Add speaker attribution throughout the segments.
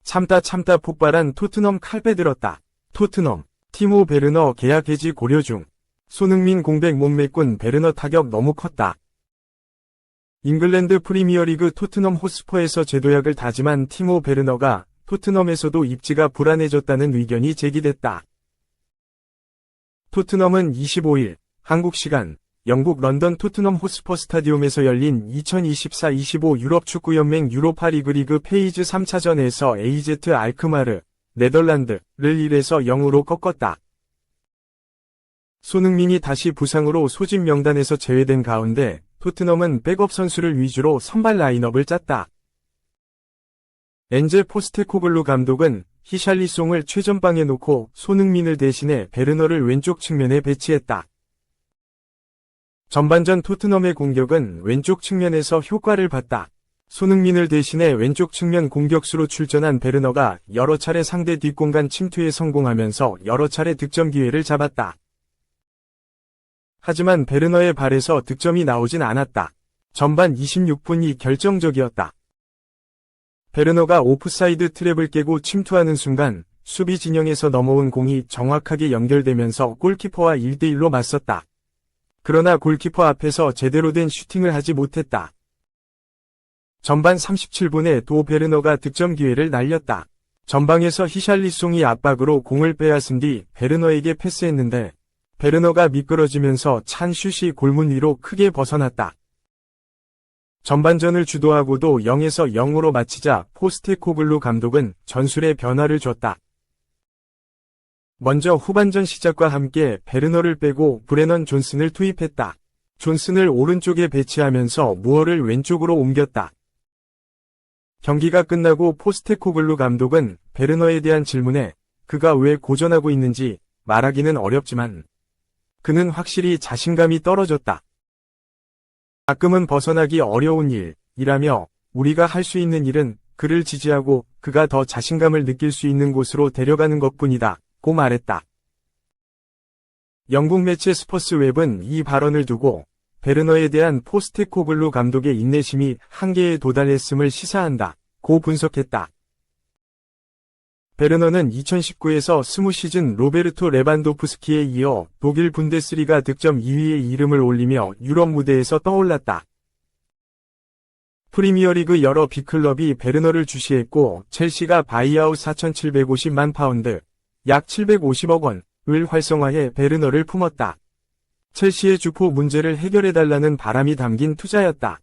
Speaker 1: 참다 폭발한 토트넘 칼 빼들었다. 토트넘, 티모 베르너 계약 해지 고려 중. 손흥민 공백 못 메꾼 베르너 타격 너무 컸다. 잉글랜드 프리미어리그 토트넘 호스퍼에서 재도약을 다짐한 티모 베르너가 토트넘에서도 입지가 불안해졌다는 의견이 제기됐다. 토트넘은 25일 한국 시간 영국 런던 토트넘 호스퍼 스타디움에서 열린 2024-25 유럽 축구연맹 유로파 리그 페이즈 3차전에서 AZ 알크마르, 네덜란드를 1에서 0으로 꺾었다. 손흥민이 다시 부상으로 소집 명단에서 제외된 가운데 토트넘은 백업 선수를 위주로 선발 라인업을 짰다. 엔제 포스테코글루 감독은 히샬리송을 최전방에 놓고 손흥민을 대신해 베르너를 왼쪽 측면에 배치했다. 전반전 토트넘의 공격은 왼쪽 측면에서 효과를 봤다. 손흥민을 대신해 왼쪽 측면 공격수로 출전한 베르너가 여러 차례 상대 뒷공간 침투에 성공하면서 여러 차례 득점 기회를 잡았다. 하지만 베르너의 발에서 득점이 나오진 않았다. 전반 26분이 결정적이었다. 베르너가 오프사이드 트랩을 깨고 침투하는 순간 수비 진영에서 넘어온 공이 정확하게 연결되면서 골키퍼와 1대1로 맞섰다. 그러나 골키퍼 앞에서 제대로 된 슈팅을 하지 못했다. 전반 37분에 도 베르너가 득점 기회를 날렸다. 전방에서 히샬리송이 압박으로 공을 빼앗은 뒤 베르너에게 패스했는데 베르너가 미끄러지면서 찬 슛이 골문 위로 크게 벗어났다. 전반전을 주도하고도 0에서 0으로 마치자 포스테코글루 감독은 전술에 변화를 줬다. 먼저 후반전 시작과 함께 베르너를 빼고 브레넌 존슨을 투입했다. 존슨을 오른쪽에 배치하면서 무어를 왼쪽으로 옮겼다. 경기가 끝나고 포스테코글루 감독은 베르너에 대한 질문에 그가 왜 고전하고 있는지 말하기는 어렵지만 그는 확실히 자신감이 떨어졌다. 가끔은 벗어나기 어려운 일이라며 우리가 할 수 있는 일은 그를 지지하고 그가 더 자신감을 느낄 수 있는 곳으로 데려가는 것뿐이다 고 말했다. 영국 매체 스퍼스웹은 이 발언을 두고 베르너에 대한 포스테코글루 감독의 인내심이 한계에 도달했음을 시사한다 고 분석했다. 베르너는 2019에서 20시즌 로베르토 레반도프스키에 이어 독일 분데스리가 득점 2위에 이름을 올리며 유럽 무대에서 떠올랐다. 프리미어리그 여러 빅클럽이 베르너를 주시했고 첼시가 바이아웃 4,750만 파운드, 약 750억 원을 활성화해 베르너를 품었다. 첼시의 주포 문제를 해결해달라는 바람이 담긴 투자였다.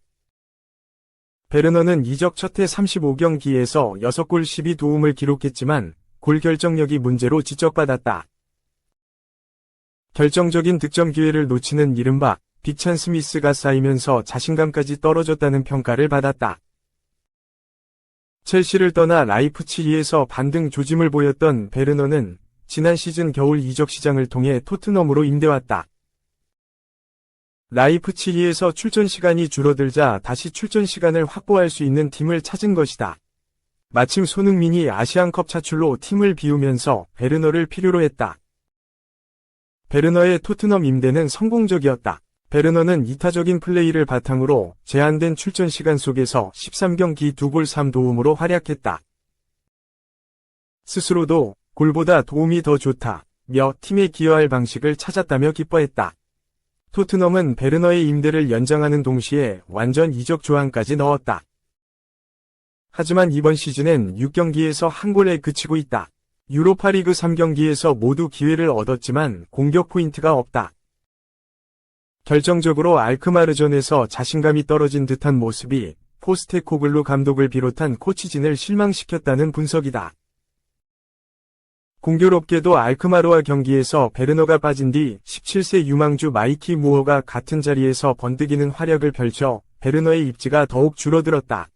Speaker 1: 베르너는 이적 첫해 35경기에서 6골 12도움을 기록했지만 골 결정력이 문제로 지적받았다. 결정적인 득점 기회를 놓치는 이른바 빅찬스 미스가 쌓이면서 자신감까지 떨어졌다는 평가를 받았다. 첼시를 떠나 라이프치히에서 반등 조짐을 보였던 베르너는 지난 시즌 겨울 이적 시장을 통해 토트넘으로 임대왔다. 라이프치히에서 출전 시간이 줄어들자 다시 출전 시간을 확보할 수 있는 팀을 찾은 것이다. 마침 손흥민이 아시안컵 차출로 팀을 비우면서 베르너를 필요로 했다. 베르너의 토트넘 임대는 성공적이었다. 베르너는 이타적인 플레이를 바탕으로 제한된 출전 시간 속에서 13경기 2골 3도움으로 활약했다. 스스로도 골보다 도움이 더 좋다며 팀에 기여할 방식을 찾았다며 기뻐했다. 토트넘은 베르너의 임대를 연장하는 동시에 완전 이적 조항까지 넣었다. 하지만 이번 시즌엔 6경기에서 한 골에 그치고 있다. 유로파리그 3경기에서 모두 기회를 얻었지만 공격 포인트가 없다. 결정적으로 알크마르전에서 자신감이 떨어진 듯한 모습이 포스테코글루 감독을 비롯한 코치진을 실망시켰다는 분석이다. 공교롭게도 알크마르와 경기에서 베르너가 빠진 뒤 17세 유망주 마이키 무어가 같은 자리에서 번뜩이는 활약을 펼쳐 베르너의 입지가 더욱 줄어들었다.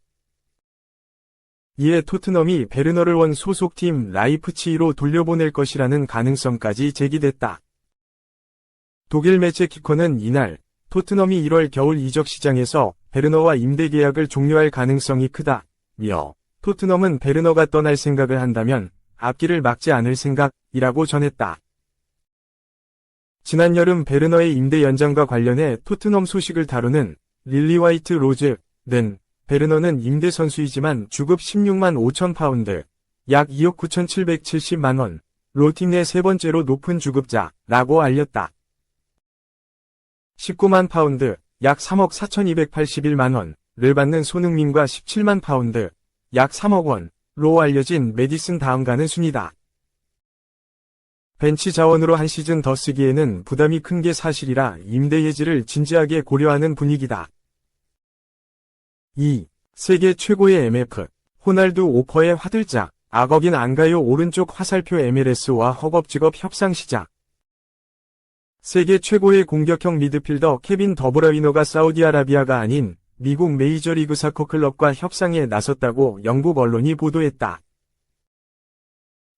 Speaker 1: 이에 토트넘이 베르너를 원 소속팀 라이프치히로 돌려보낼 것이라는 가능성까지 제기됐다. 독일 매체 키커는 이날 토트넘이 1월 겨울 이적 시장에서 베르너와 임대 계약을 종료할 가능성이 크다며 토트넘은 베르너가 떠날 생각을 한다면 앞길을 막지 않을 생각이라고 전했다. 지난 여름 베르너의 임대 연장과 관련해 토트넘 소식을 다루는 릴리 화이트 로즈는 베르너는 임대 선수이지만 주급 16만 5천 파운드, 약 2억 9,770만 원, 로팀 내 세 번째로 높은 주급자라고 알렸다. 19만 파운드, 약 3억 4,281만 원을 받는 손흥민과 17만 파운드, 약 3억 원로 알려진 메디슨 다음 가는 순이다. 벤치 자원으로 한 시즌 더 쓰기에는 부담이 큰 게 사실이라 임대 해지를 진지하게 고려하는 분위기다. 2. 세계 최고의 MF, 호날두 오퍼의 화들짝, 악어긴 안가요 오른쪽 화살표 MLS와 허겁지겁 협상 시작. 세계 최고의 공격형 미드필더 케빈 더브라위너가 사우디아라비아가 아닌 미국 메이저리그 사커 클럽과 협상에 나섰다고 영국 언론이 보도했다.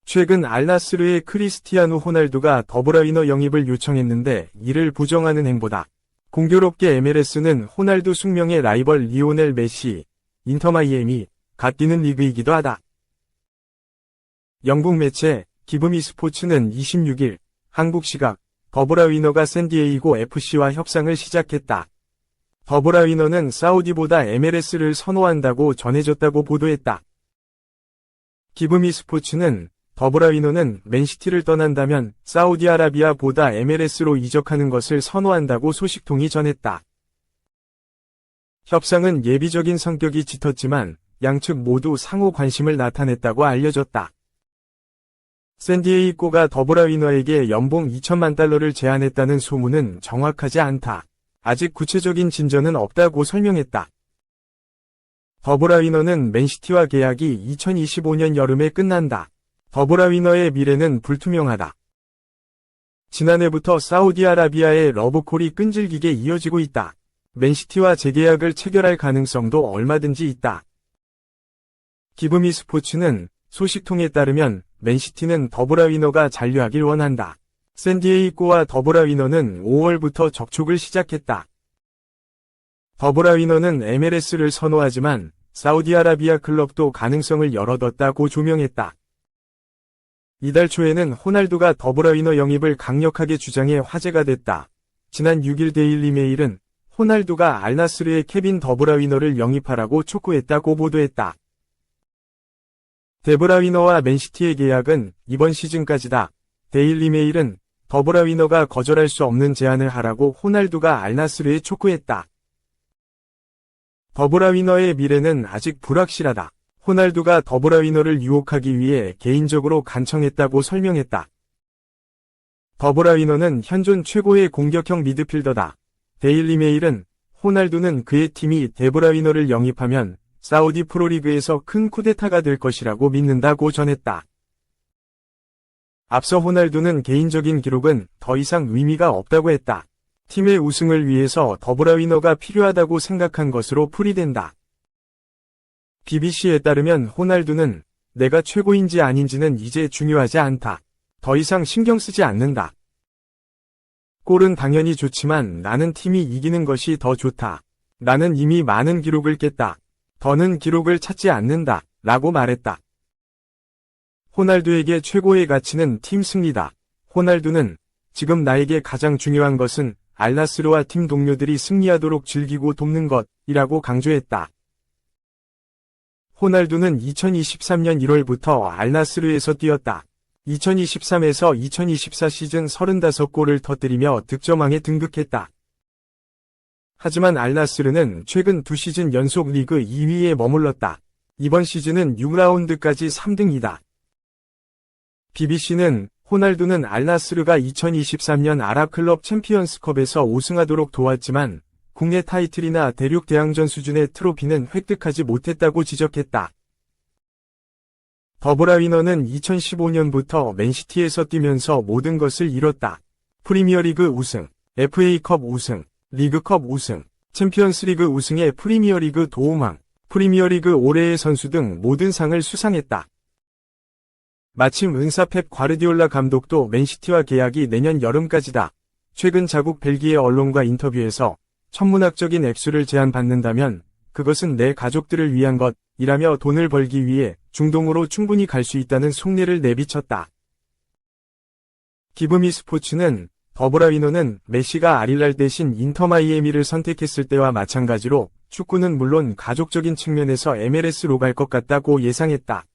Speaker 1: 최근 알나스르의 크리스티아누 호날두가 더브라위너 영입을 요청했는데 이를 부정하는 행보다. 공교롭게 MLS는 호날두 숙명의 라이벌 리오넬 메시, 인터마이애미, 갓 뛰는 리그이기도 하다. 영국 매체 기브미 스포츠는 26일 한국 시각 더브라위너가 샌디에이고 FC와 협상을 시작했다. 더브라위너는 사우디보다 MLS를 선호한다고 전해졌다고 보도했다. 기브미 스포츠는 더브라위너는 맨시티를 떠난다면 사우디아라비아보다 MLS로 이적하는 것을 선호한다고 소식통이 전했다. 협상은 예비적인 성격이 짙었지만 양측 모두 상호 관심을 나타냈다고 알려졌다. 샌디에이고가 더브라위너에게 연봉 2천만 달러를 제안했다는 소문은 정확하지 않다. 아직 구체적인 진전은 없다고 설명했다. 더브라위너는 맨시티와 계약이 2025년 여름에 끝난다. 더브라위너의 미래는 불투명하다. 지난해부터 사우디아라비아의 러브콜이 끈질기게 이어지고 있다. 맨시티와 재계약을 체결할 가능성도 얼마든지 있다. 기브미 스포츠는 소식통에 따르면 맨시티는 더브라위너가 잔류하길 원한다. 샌디에이고와 더브라위너는 5월부터 접촉을 시작했다. 더브라위너는 MLS를 선호하지만 사우디아라비아 클럽도 가능성을 열어뒀다고 조명했다. 이달 초에는 호날두가 더브라위너 영입을 강력하게 주장해 화제가 됐다. 지난 6일 데일리 메일은 호날두가 알나스르의 케빈 더브라위너를 영입하라고 촉구했다고 보도했다. 데브라위너와 맨시티의 계약은 이번 시즌까지다. 데일리 메일은 더브라위너가 거절할 수 없는 제안을 하라고 호날두가 알나스르에 촉구했다. 더브라위너의 미래는 아직 불확실하다. 호날두가 더브라위너를 유혹하기 위해 개인적으로 간청했다고 설명했다. 더브라위너는 현존 최고의 공격형 미드필더다. 데일리 메일은 호날두는 그의 팀이 데브라위너를 영입하면 사우디 프로리그에서 큰 쿠데타가 될 것이라고 믿는다고 전했다. 앞서 호날두는 개인적인 기록은 더 이상 의미가 없다고 했다. 팀의 우승을 위해서 더브라위너가 필요하다고 생각한 것으로 풀이된다. BBC에 따르면 호날두는 내가 최고인지 아닌지는 이제 중요하지 않다. 더 이상 신경 쓰지 않는다. 골은 당연히 좋지만 나는 팀이 이기는 것이 더 좋다. 나는 이미 많은 기록을 깼다. 더는 기록을 찾지 않는다. 라고 말했다. 호날두에게 최고의 가치는 팀 승리다. 호날두는 지금 나에게 가장 중요한 것은 알나스르와 팀 동료들이 승리하도록 즐기고 돕는 것이라고 강조했다. 호날두는 2023년 1월부터 알나스르에서 뛰었다. 2023에서 2024 시즌 35골을 터뜨리며 득점왕에 등극했다. 하지만 알나스르는 최근 2시즌 연속 리그 2위에 머물렀다. 이번 시즌은 6라운드까지 3등이다. BBC는 호날두는 알나스르가 2023년 아랍클럽 챔피언스컵에서 우승하도록 도왔지만 국내 타이틀이나 대륙 대항전 수준의 트로피는 획득하지 못했다고 지적했다. 더브라위너는 2015년부터 맨시티에서 뛰면서 모든 것을 이뤘다. 프리미어리그 우승, FA컵 우승, 리그컵 우승, 챔피언스리그 우승에 프리미어리그 도움왕, 프리미어리그 올해의 선수 등 모든 상을 수상했다. 마침 은사 펩 과르디올라 감독도 맨시티와 계약이 내년 여름까지다. 최근 자국 벨기에 언론과 인터뷰에서 천문학적인 액수를 제안받는다면 그것은 내 가족들을 위한 것이라며 돈을 벌기 위해 중동으로 충분히 갈 수 있다는 속내를 내비쳤다. 기브미 스포츠는 더브라위너는 메시가 아릴랄 대신 인터마이애미를 선택했을 때와 마찬가지로 축구는 물론 가족적인 측면에서 MLS로 갈 것 같다고 예상했다.